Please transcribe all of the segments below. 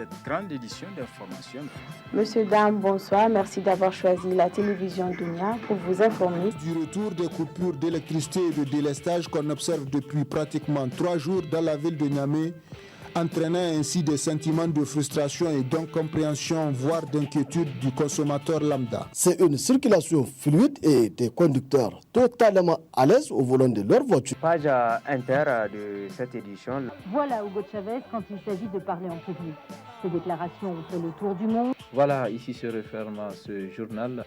cette grande édition d'information. Monsieur, dame, bonsoir. Merci d'avoir choisi la télévision Dunia pour vous informer du retour des coupures d'électricité et de délestage qu'on observe depuis pratiquement 3 jours dans la ville de Niamey, entraînant ainsi des sentiments de frustration et d'incompréhension, voire d'inquiétude du consommateur lambda. C'est une circulation fluide et des conducteurs totalement à l'aise au volant de leur voiture. Page inter de cette édition. Voilà Hugo Chavez quand il s'agit de parler en public. Ces déclarations ont fait le tour du monde. Voilà, ici se referme ce journal.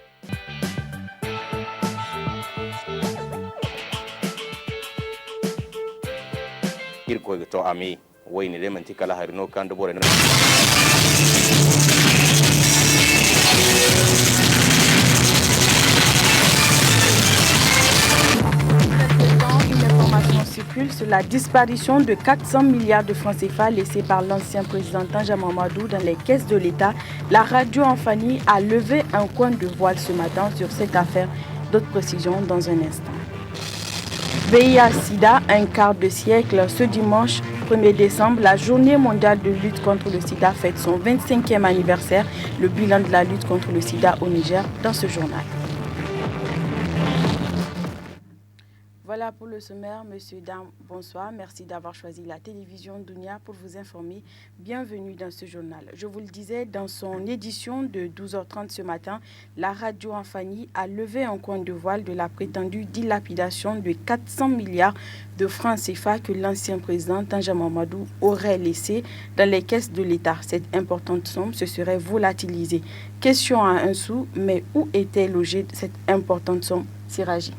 Circule sur la disparition de 400 milliards de francs CFA laissés par l'ancien président Tanja Mamadou dans les caisses de l'État. La radio Enfani a levé un coin de voile ce matin sur cette affaire. D'autres précisions dans un instant. VIH-Sida, un quart de siècle. Ce dimanche 1er décembre, la journée mondiale de lutte contre le sida fête son 25e anniversaire. Le bilan de la lutte contre le sida au Niger dans ce journal. Voilà pour le sommaire, monsieur, dame, bonsoir. Merci d'avoir choisi la télévision Dunia pour vous informer. Bienvenue dans ce journal. Je vous le disais, dans son édition de 12h30 ce matin, la radio Enfani a levé un coin de voile de la prétendue dilapidation de 400 milliards de francs CFA que l'ancien président Tanja Mamadou aurait laissé dans les caisses de l'État. Cette importante somme se serait volatilisée. Question à un sou, mais où était logée cette importante somme, Siraji?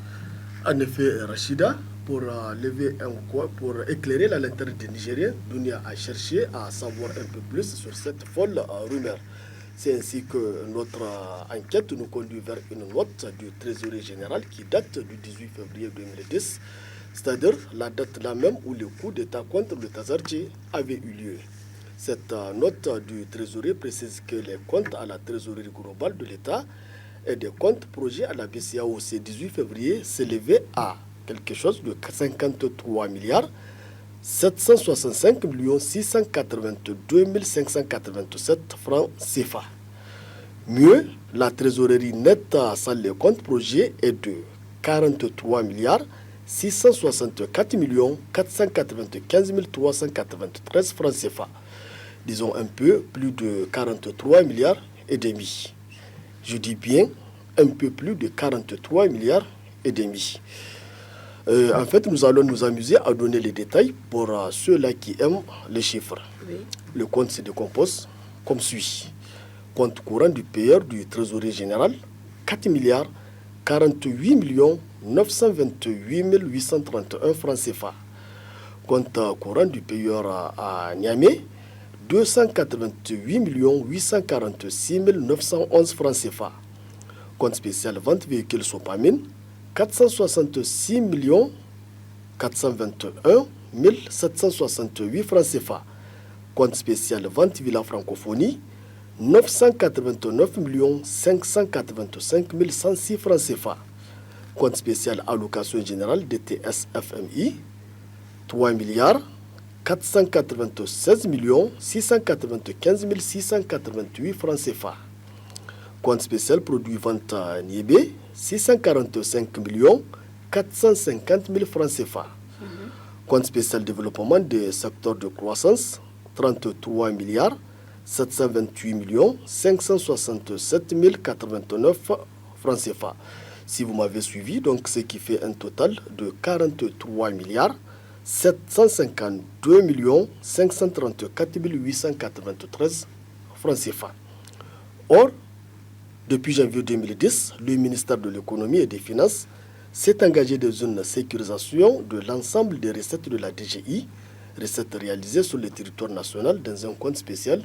En effet, Rachida, pour lever un coin, pour éclairer la lanterne des Nigériens, Dunia a cherché à savoir un peu plus sur cette folle rumeur. C'est ainsi que notre enquête nous conduit vers une note du trésorier général qui date du 18 février 2010, c'est-à-dire la date là même où le coup d'État contre le Tazarché avait eu lieu. Cette note du trésorier précise que les comptes à la trésorerie globale de l'État et des comptes projets à la BCAO ce 18 février s'élevaient à quelque chose de 53 milliards 765 682 587 francs CFA. Mieux, la trésorerie nette sans les comptes projets est de 43 milliards 664 495 393 francs CFA. Disons un peu plus de 43 milliards et demi. Je dis bien un peu plus de 43 milliards et demi. En fait, nous allons nous amuser à donner les détails pour ceux-là qui aiment les chiffres. Oui. Le compte se décompose comme suit. Compte courant du payeur du trésorier général, 4 milliards 48 millions 928 831 francs CFA. Compte courant du payeur à Niamey, 288 846 911 francs CFA. Compte spécial vente véhicule Sopamine, 466 421 768 francs CFA. Compte spécial vente Villa Francophonie, 989 585 106 francs CFA. Compte spécial allocation générale DTS FMI, 3 milliards 496 695 688 francs CFA. Compte spécial produit vente Niébé, 645 450 000 francs CFA. Compte spécial développement des secteurs de croissance, 33 milliards 728 567 089 francs CFA. Si vous m'avez suivi, donc ce qui fait un total de 43 milliards 752 534 893 francs CFA. Or, depuis janvier 2010, le ministère de l'économie et des finances s'est engagé dans une sécurisation de l'ensemble des recettes de la DGI, recettes réalisées sur le territoire national dans un compte spécial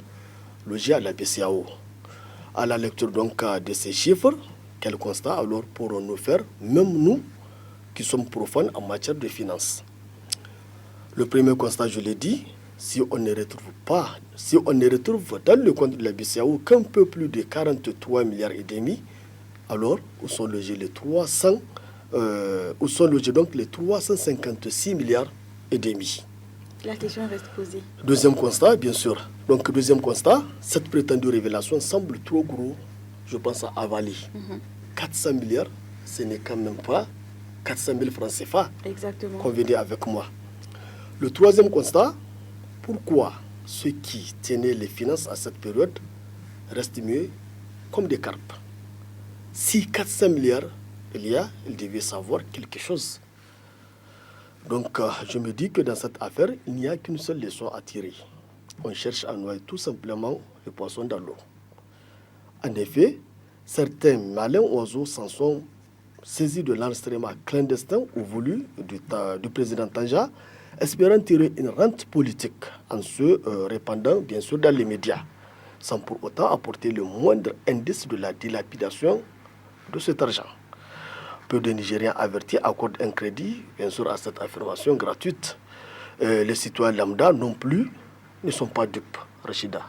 logé à la BCAO. À la lecture donc de ces chiffres, quel constat alors pourrons-nous faire, même nous qui sommes profanes en matière de finances? Le premier constat, je l'ai dit, si on ne retrouve dans le compte de la BCAO qu'un peu plus de 43 milliards et demi, alors où sont logés les 356 milliards et demi? La question reste posée. Deuxième constat, bien sûr. Donc, deuxième constat, cette prétendue révélation semble trop gros, je pense, à avaler. 400 milliards, ce n'est quand même pas 400 000 francs CFA. Exactement. Convenez avec moi. Le troisième constat, pourquoi ceux qui tenaient les finances à cette période restent mieux comme des carpes? Si 400 milliards ils devaient savoir quelque chose. Donc, je me dis que dans cette affaire, il n'y a qu'une seule leçon à tirer. On cherche à noyer tout simplement le poisson dans l'eau. En effet, certains malins oiseaux s'en sont saisis de l'enregistrement clandestin ou voulu du président Tanja, espérant tirer une rente politique en se répandant bien sûr dans les médias, sans pour autant apporter le moindre indice de la dilapidation de cet argent. Peu de Nigériens avertis accordent un crédit, bien sûr, à cette affirmation gratuite. Les citoyens lambda non plus ne sont pas dupes. Rachida.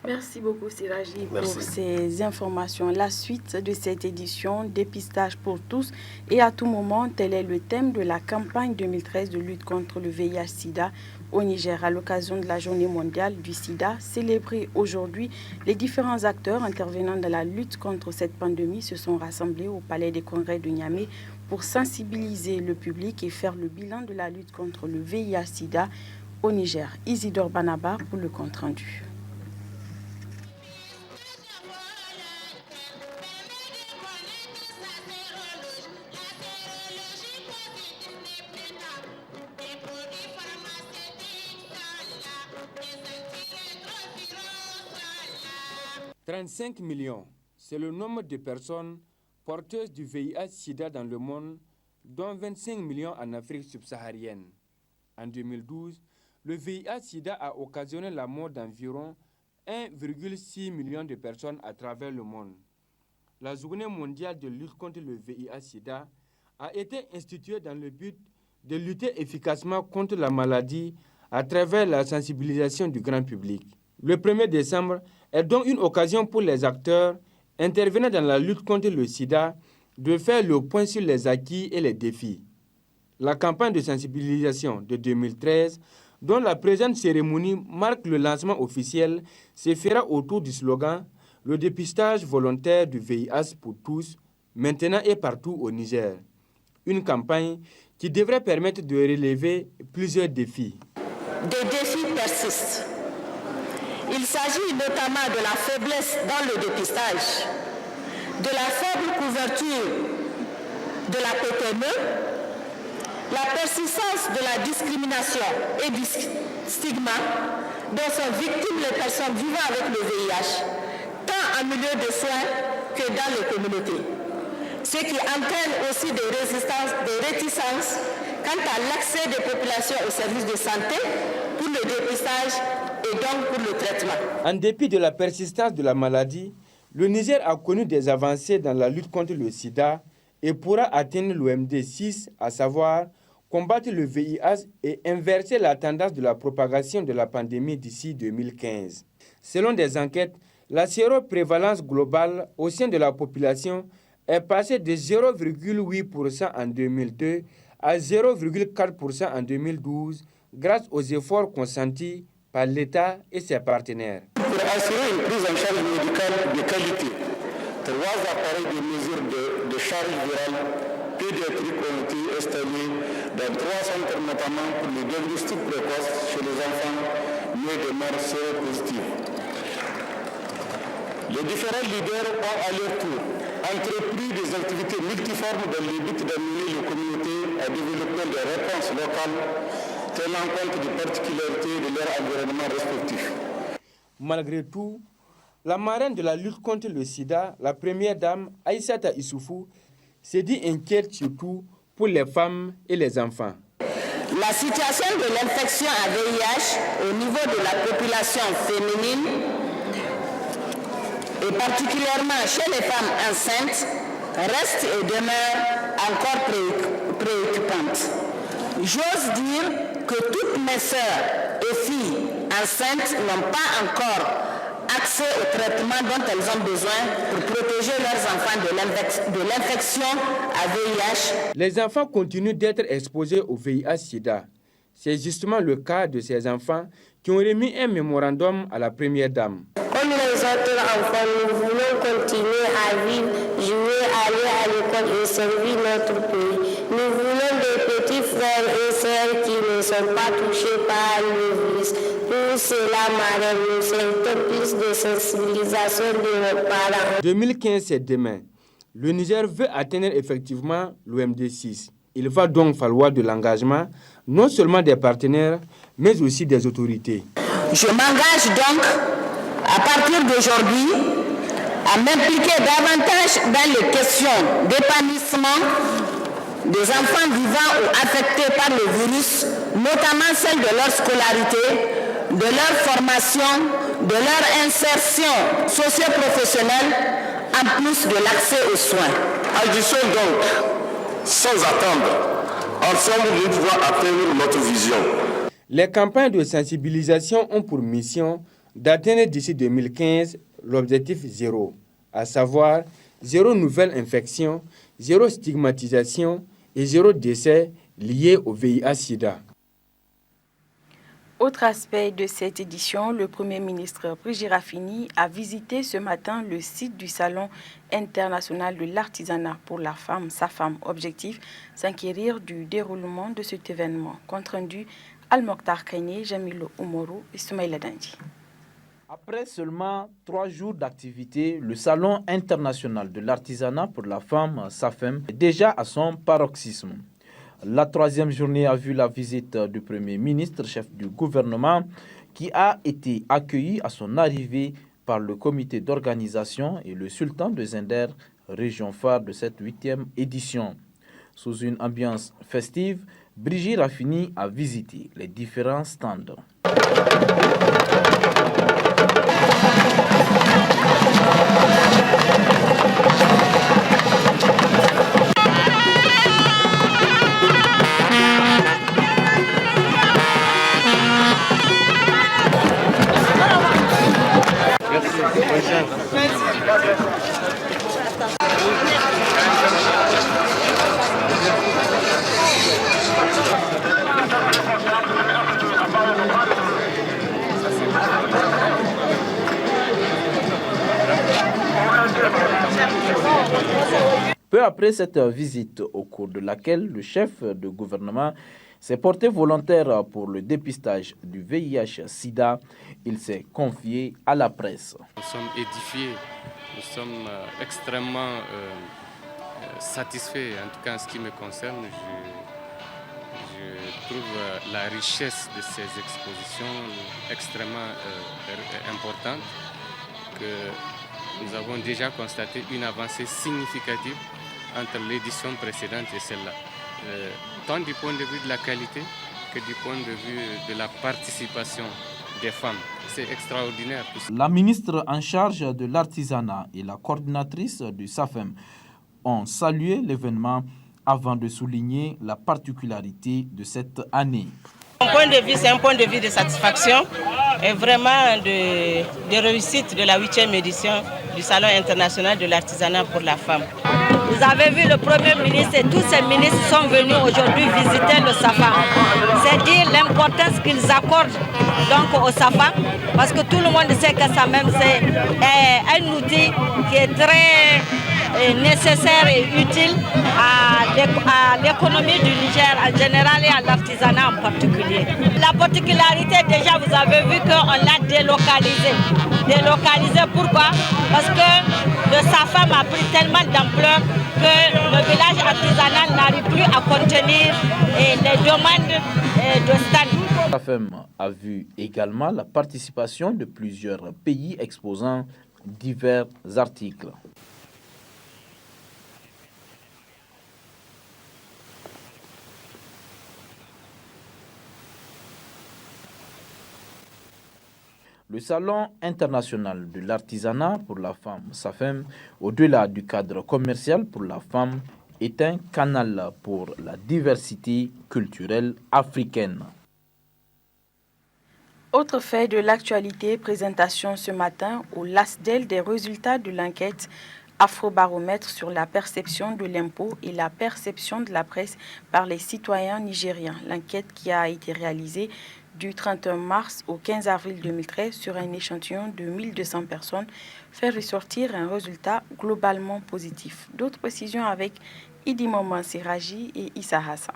Merci beaucoup, Siraji, pour ces informations. La suite de cette édition, dépistage pour tous et à tout moment, tel est le thème de la campagne 2013 de lutte contre le VIH-Sida au Niger. À l'occasion de la journée mondiale du Sida, célébrée aujourd'hui, les différents acteurs intervenant dans la lutte contre cette pandémie se sont rassemblés au Palais des Congrès de Niamey pour sensibiliser le public et faire le bilan de la lutte contre le VIH-Sida au Niger. Isidore Banaba pour le compte-rendu. « 35 millions, c'est le nombre de personnes porteuses du VIH-Sida dans le monde, dont 25 millions en Afrique subsaharienne. En 2012, le VIH-Sida a occasionné la mort d'environ 1,6 million de personnes à travers le monde. La Journée mondiale de lutte contre le VIH-Sida a été instituée dans le but de lutter efficacement contre la maladie à travers la sensibilisation du grand public. Le 1er décembre est donc une occasion pour les acteurs intervenant dans la lutte contre le sida de faire le point sur les acquis et les défis. La campagne de sensibilisation de 2013, dont la présente cérémonie marque le lancement officiel, se fera autour du slogan « Le dépistage volontaire du VIH pour tous, maintenant et partout au Niger ». Une campagne qui devrait permettre de relever plusieurs défis. Des défis persistent. Il s'agit notamment de la faiblesse dans le dépistage, de la faible couverture de la PTME, la persistance de la discrimination et du stigma dont sont victimes les personnes vivant avec le VIH, tant en milieu de soins que dans les communautés. Ce qui entraîne aussi des résistances, des réticences quant à l'accès des populations aux services de santé pour le dépistage et donc pour le traitement. En dépit de la persistance de la maladie, le Niger a connu des avancées dans la lutte contre le sida et pourra atteindre l'OMD 6, à savoir combattre le VIH et inverser la tendance de la propagation de la pandémie d'ici 2015. Selon des enquêtes, la séroprévalence globale au sein de la population est passée de 0,8% en 2002 à 0,4% en 2012 grâce aux efforts consentis par l'État et ses partenaires. Pour assurer une prise en charge médicale de qualité, 3 appareils de mesure de charge virale pédiatrique ont été installés dans 3 centres, notamment pour le diagnostic précoce chez les enfants nés de mères séropositives. Les différents leaders ont à leur tour entrepris des activités multiformes dans le but d'amener les communautés à développer des réponses locales tenant compte des particularités de leur environnement respectif. Malgré tout, la marraine de la lutte contre le sida, la première dame Aïssata Issoufou, s'est dit inquiète surtout pour les femmes et les enfants. La situation de l'infection à VIH au niveau de la population féminine et particulièrement chez les femmes enceintes reste et demeure encore préoccupante. J'ose dire que toutes mes sœurs et filles enceintes n'ont pas encore accès au traitement dont elles ont besoin pour protéger leurs enfants de l'infection à VIH. Les enfants continuent d'être exposés au VIH-Sida. C'est justement le cas de ces enfants qui ont remis un mémorandum à la première dame. Comme les autres enfants, nous voulons continuer à vivre, jouer, aller à l'école et servir notre pays. Nous voulons des petits frères et sœurs qui ne sont pas touchés par le virus. Pour cela, madame, nous souhaitons plus de sensibilisation de nos parents. 2015, c'est demain. Le Niger veut atteindre effectivement l'OMD6. Il va donc falloir de l'engagement, non seulement des partenaires, mais aussi des autorités. Je m'engage donc, à partir d'aujourd'hui, à m'impliquer davantage dans les questions d'épanouissement des enfants vivant ou affectés par le virus, notamment celle de leur scolarité, de leur formation, de leur insertion socio-professionnelle, en plus de l'accès aux soins. Agissons donc, sans attendre, ensemble nous pouvons atteindre notre vision. Les campagnes de sensibilisation ont pour mission d'atteindre d'ici 2015 l'objectif 0, à savoir 0 nouvelle infection, 0 stigmatisation et 0 décès liés au VIH-Sida. Autre aspect de cette édition, le Premier ministre Brigitte Raffini a visité ce matin le site du Salon international de l'artisanat pour la femme, SAFAM. Objectif, s'inquérir du déroulement de cet événement. Compte rendu, Al-Mokhtar Kainé, Jamilo Oumourou et Soumaïla Dandi. Après seulement 3 jours d'activité, le Salon international de l'artisanat pour la femme, SAFEM, est déjà à son paroxysme. La 3e journée a vu la visite du Premier ministre, chef du gouvernement, qui a été accueilli à son arrivée par le comité d'organisation et le sultan de Zinder, région phare de cette 8e édition. Sous une ambiance festive, Brigitte Raffini a visité les différents stands. Peu après cette visite, au cours de laquelle le chef de gouvernement s'est porté volontaire pour le dépistage du VIH-Sida, il s'est confié à la presse. Nous sommes édifiés, nous sommes extrêmement satisfaits, en tout cas en ce qui me concerne. Je trouve la richesse de ces expositions extrêmement importante, que nous avons déjà constaté une avancée significative entre l'édition précédente et celle-là, tant du point de vue de la qualité que du point de vue de la participation des femmes. C'est extraordinaire. La ministre en charge de l'artisanat et la coordinatrice du SAFEM ont salué l'événement avant de souligner la particularité de cette année. Mon point de vue, c'est un point de vue de satisfaction et vraiment de réussite de la 8e édition du Salon international de l'artisanat pour la femme. Vous avez vu le Premier ministre et tous ces ministres sont venus aujourd'hui visiter le SAFAM. C'est dire l'importance qu'ils accordent donc au SAFAM, parce que tout le monde sait que ça même c'est un outil qui est très nécessaire et utile à l'économie du Niger en général et à l'artisanat en particulier. La particularité, déjà vous avez vu qu'on l'a délocalisé. Délocalisé pourquoi? Parce que le SAFAM a pris tellement d'ampleur que le village artisanal n'arrive plus à contenir les demandes de stade. La SAFEM a vu également la participation de plusieurs pays exposant divers articles. Le Salon international de l'artisanat pour la femme, SAFEM, au-delà du cadre commercial pour la femme, est un canal pour la diversité culturelle africaine. Autre fait de l'actualité, présentation ce matin au LASDEL des résultats de l'enquête Afrobaromètre sur la perception de l'impôt et la perception de la presse par les citoyens nigériens. L'enquête qui a été réalisée du 31 mars au 15 avril 2013 sur un échantillon de 1200 personnes fait ressortir un résultat globalement positif. D'autres précisions avec Idi Maman Siraji et Issa Hassan.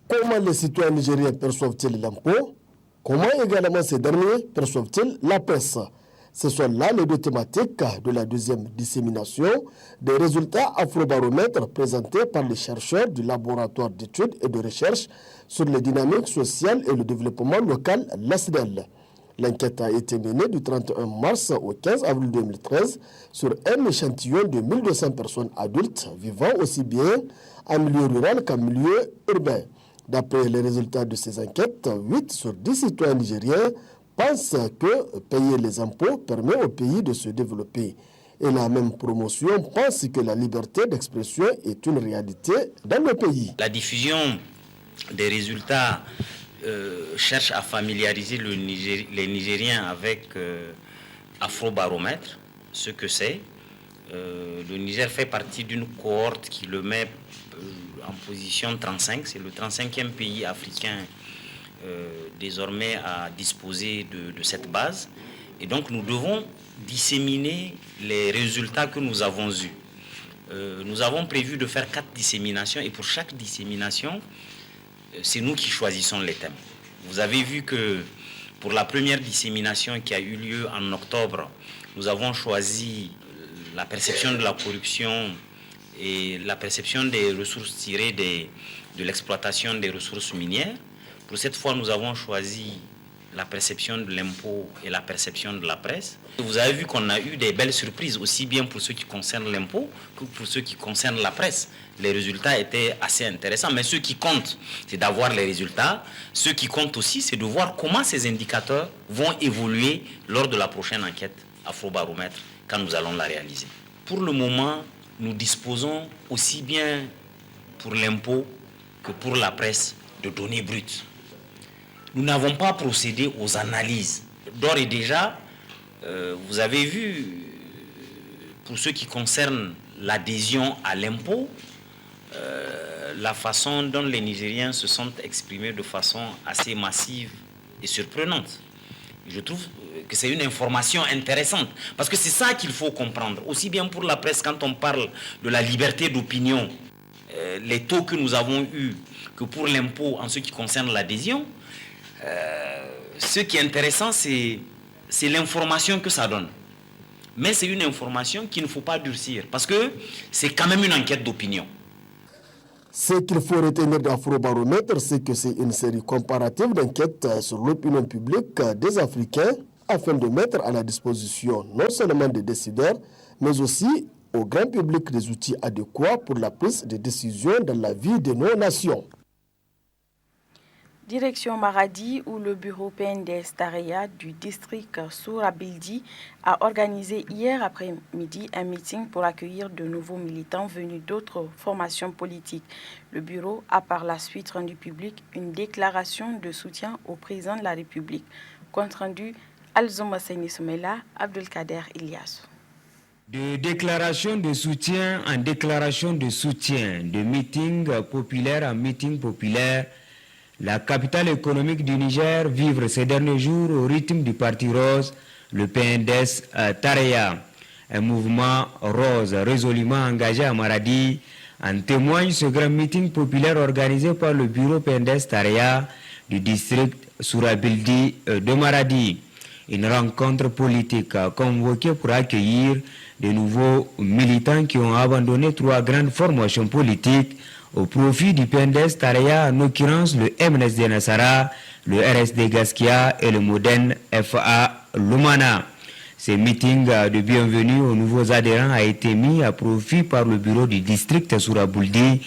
Comment les citoyens nigériens perçoivent-ils l'impôt? Comment également ces derniers perçoivent-ils la presse? Ce sont là les deux thématiques de la deuxième dissémination des résultats Afrobaromètre présentés par les chercheurs du laboratoire d'études et de recherche sur les dynamiques sociales et le développement local, l'ASDEL. L'enquête a été menée du 31 mars au 15 avril 2013 sur un échantillon de 1200 personnes adultes vivant aussi bien en milieu rural qu'en milieu urbain. D'après les résultats de ces enquêtes, 8 sur 10 citoyens nigériens pensent que payer les impôts permet au pays de se développer. Et la même promotion pense que la liberté d'expression est une réalité dans le pays. La diffusion des résultats cherche à familiariser les Nigériens avec Afrobaromètre, ce que c'est. Le Niger fait partie d'une cohorte qui le met en position 35. C'est le 35e pays africain désormais à disposer de cette base. Et donc nous devons disséminer les résultats que nous avons eus. Nous avons prévu de faire 4 disséminations et pour chaque dissémination, c'est nous qui choisissons les thèmes. Vous avez vu que pour la première dissémination qui a eu lieu en octobre, nous avons choisi la perception de la corruption et la perception des ressources tirées de l'exploitation des ressources minières. Pour cette fois, nous avons choisi la perception de l'impôt et la perception de la presse. Vous avez vu qu'on a eu des belles surprises, aussi bien pour ceux qui concernent l'impôt que pour ceux qui concernent la presse. Les résultats étaient assez intéressants, mais ce qui compte, c'est d'avoir les résultats. Ce qui compte aussi, c'est de voir comment ces indicateurs vont évoluer lors de la prochaine enquête Afrobaromètre, quand nous allons la réaliser. Pour le moment, nous disposons aussi bien pour l'impôt que pour la presse de données brutes. Nous n'avons pas procédé aux analyses. D'ores et déjà, vous avez vu, pour ce qui concerne l'adhésion à l'impôt, la façon dont les Nigériens se sont exprimés de façon assez massive et surprenante. Je trouve que c'est une information intéressante, parce que c'est ça qu'il faut comprendre. Aussi bien pour la presse, quand on parle de la liberté d'opinion, les taux que nous avons eus, que pour l'impôt en ce qui concerne l'adhésion, ce qui est intéressant, c'est l'information que ça donne. Mais c'est une information qu'il ne faut pas durcir, parce que c'est quand même une enquête d'opinion. Ce qu'il faut retenir d'Afrobaromètre, c'est que c'est une série comparative d'enquêtes sur l'opinion publique des Africains afin de mettre à la disposition non seulement des décideurs, mais aussi au grand public des outils adéquats pour la prise de décisions dans la vie de nos nations. Direction Maradi, où le bureau PNDS Tareya du district Sourabildi a organisé hier après-midi un meeting pour accueillir de nouveaux militants venus d'autres formations politiques. Le bureau a par la suite rendu public une déclaration de soutien au président de la République. Compte rendu Alzoma Seyni Soumela, Abdelkader Ilyassou. De déclaration de soutien en déclaration de soutien, de meeting populaire en meeting populaire, la capitale économique du Niger vivre ces derniers jours au rythme du Parti Rose, le PNDS Tareya. Un mouvement rose résolument engagé à Maradi. En témoigne ce grand meeting populaire organisé par le bureau PNDS Tareya du district Sourabildi de Maradi. Une rencontre politique convoquée pour accueillir de nouveaux militants qui ont abandonné 3 grandes formations politiques au profit du PNDS Tareya, en l'occurrence le MNSD Nassara, le RSD Gaskia et le Modène FA Lumana. Ce meeting de bienvenue aux nouveaux adhérents a été mis à profit par le bureau du district Sourabildi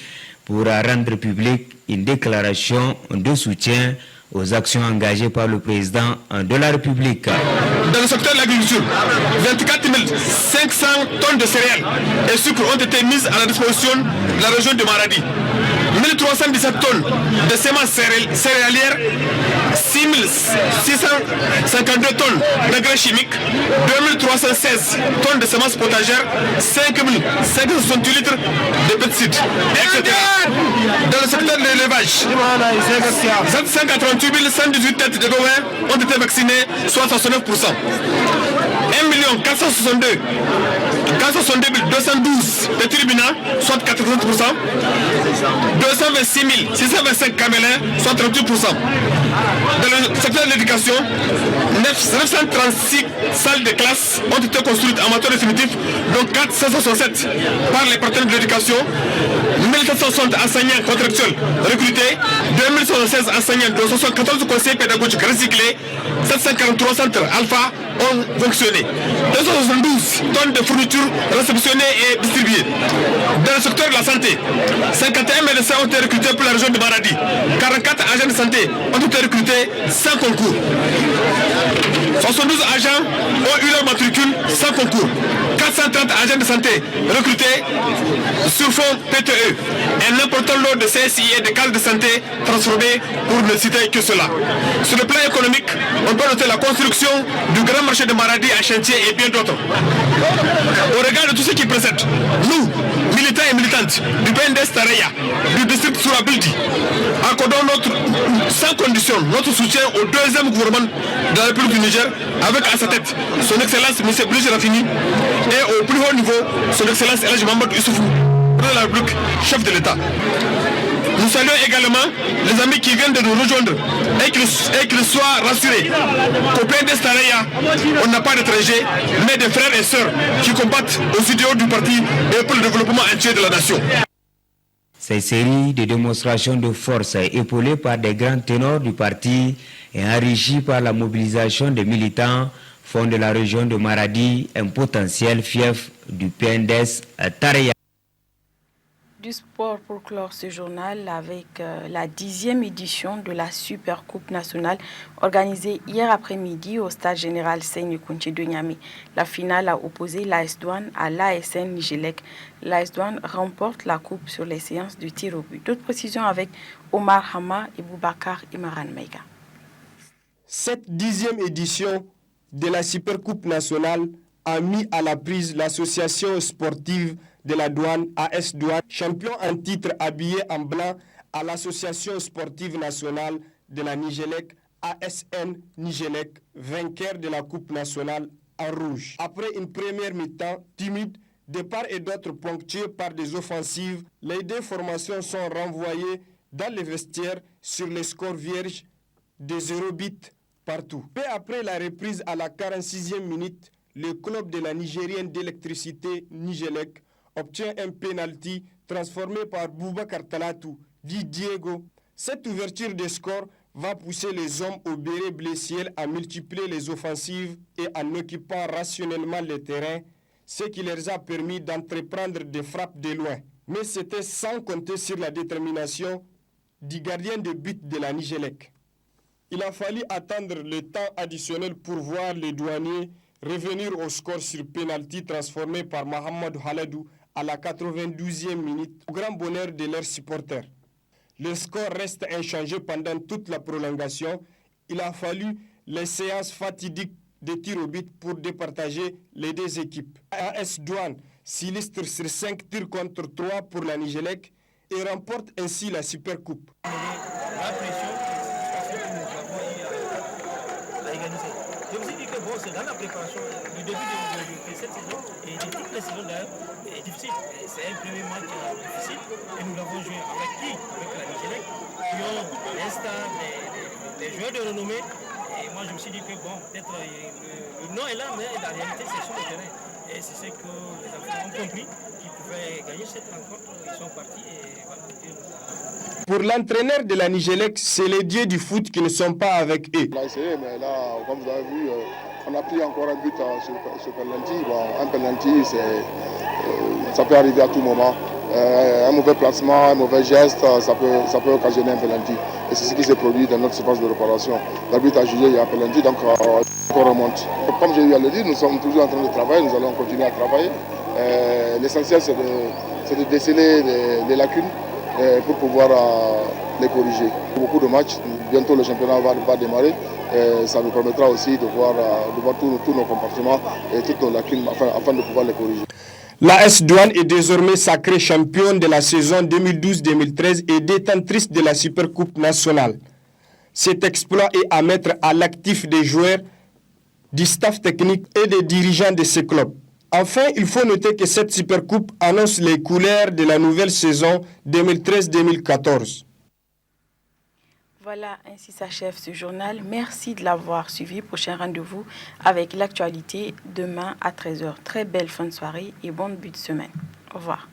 pour rendre public une déclaration de soutien aux actions engagées par le président de la République. Dans le secteur de l'agriculture, 24 500 tonnes de céréales et sucre ont été mises à la disposition de la région de Maradi. 1317 tonnes de semences céréalières, 6652 tonnes d'engrais chimiques, 2316 tonnes de semences potagères, 5568 litres de pesticides, etc. Dans le secteur de l'élevage, 788 118 têtes de bovins ont été vaccinées, soit 69%. 1 462 212 petits ruminants, soit 80%. 226 625 camélins, soit 38%. Dans le secteur de l'éducation, 936 salles de classe ont été construites en matière définitive, dont 467 par les partenaires de l'éducation, 1760 enseignants contractuels recrutés, 2076 enseignants, dont 74 conseillers pédagogiques recyclés, 743 centres alpha ont fonctionné, 272 tonnes de fournitures réceptionnées et distribuées. Dans le secteur de la santé, 51 médecins ont été recrutés pour la région de Maradi, 44 agents de santé ont été recrutés sans concours, 72 agents ont eu leur matricule sans concours, 430 agents de santé recrutés sur fonds PTE, un important lot de CSI et de cadres de santé transformés pour ne citer que cela. Sur le plan économique, on peut noter la construction du grand marché de Maradi à chantier et bien d'autres. Au regard de tout ce qui précède, nous, militants et militantes du PNDS Tareya, du district Sourabildi, accordons sans condition notre soutien au deuxième gouvernement de la République du Niger, avec à sa tête son Excellence M. Brice Rafini et au plus haut niveau son Excellence El Hadji Mohamed Issoufou, président de la République, chef de l'État. Nous saluons également les amis qui viennent de nous rejoindre et qu'ils soient rassurés qu'au PNDS Tareya, on n'a pas d'étrangers, mais des frères et sœurs qui combattent aux idéaux du parti et pour le développement entier de la nation. Ces séries de démonstrations de force épaulées par des grands ténors du parti et enrichies par la mobilisation des militants font de la région de Maradi un potentiel fief du PNDS Tareya. Du sport pour clore ce journal avec la 10e édition de la Super Coupe nationale organisée hier après-midi au stade général Seyni Kounché de Niamey. La finale a opposé l'AS Douane à l'ASN Nigelec. L'AS Douane remporte la coupe sur les séances de tir au but. D'autres précisions avec Omar Hama et Boubacar Imaran Meiga. Cette 10e édition de la Super Coupe nationale a mis à la prise l'association sportive de la Douane, AS Douane, champion en titre habillé en blanc à l'association sportive nationale de la Nigelec, ASN Nigelec, vainqueur de la Coupe nationale en rouge. Après une première mi-temps timide, de part et d'autre ponctuée par des offensives, les deux formations sont renvoyées dans les vestiaires sur les scores vierges de 0 but partout. Peu après la reprise à la 46e minute, le club de la Nigérienne d'électricité Nigelec obtient un penalty transformé par Boubacar Talatou, dit Diego. Cette ouverture de score va pousser les hommes au béret blessiel à multiplier les offensives et en occupant rationnellement le terrain, ce qui leur a permis d'entreprendre des frappes de loin. Mais c'était sans compter sur la détermination du gardien de but de la Nigelec. Il a fallu attendre le temps additionnel pour voir les douaniers revenir au score sur penalty transformé par Mohamed Haladou à la 92e minute, au grand bonheur de leurs supporters. Le score reste inchangé pendant toute la prolongation. Il a fallu les séances fatidiques de tirs au but pour départager les deux équipes. AS Douane s'illustre sur 5 tirs contre 3 pour la Nigelec et remporte ainsi la Super Coupe. La pression, je me suis dit que bon, c'est dans la préparation du début de cette saison et de toutes les saisons d'ailleurs est difficile. C'est un premier match difficile et nous l'avons joué avec qui? Avec la Nigelec, qui ont l'instant des joueurs de renommée. Et moi je me suis dit que bon, peut-être le nom est là, mais la réalité c'est sur le terrain. Et c'est ce que les enfants ont compris, qu'ils pouvaient gagner cette rencontre. Ils sont partis et voilà. Pour l'entraîneur de la Nigelec, c'est les dieux du foot qui ne sont pas avec eux. On a essayé, mais là, comme vous avez vu, on a pris encore un but sur penalty. Bon, un penalty, ça peut arriver à tout moment. Un mauvais placement, un mauvais geste, ça peut occasionner un penalty. Et c'est ce qui s'est produit dans notre surface de réparation. L'arbitre a jugé, il y a un penalty, donc on remonte. Comme j'ai eu à le dire, nous sommes toujours en train de travailler, nous allons continuer à travailler. L'essentiel, c'est de déceler les lacunes pour pouvoir les corriger. Beaucoup de matchs, bientôt le championnat va démarrer. Ça nous permettra aussi de voir tous nos comportements et toutes nos lacunes afin de pouvoir les corriger. L'AS Douane est désormais sacrée championne de la saison 2012-2013 et détentrice de la Supercoupe nationale. Cet exploit est à mettre à l'actif des joueurs, du staff technique et des dirigeants de ces clubs. Enfin, il faut noter que cette Supercoupe annonce les couleurs de la nouvelle saison 2013-2014. Voilà, ainsi s'achève ce journal. Merci de l'avoir suivi. Prochain rendez-vous avec l'actualité demain à 13h. Très belle fin de soirée et bon début de semaine. Au revoir.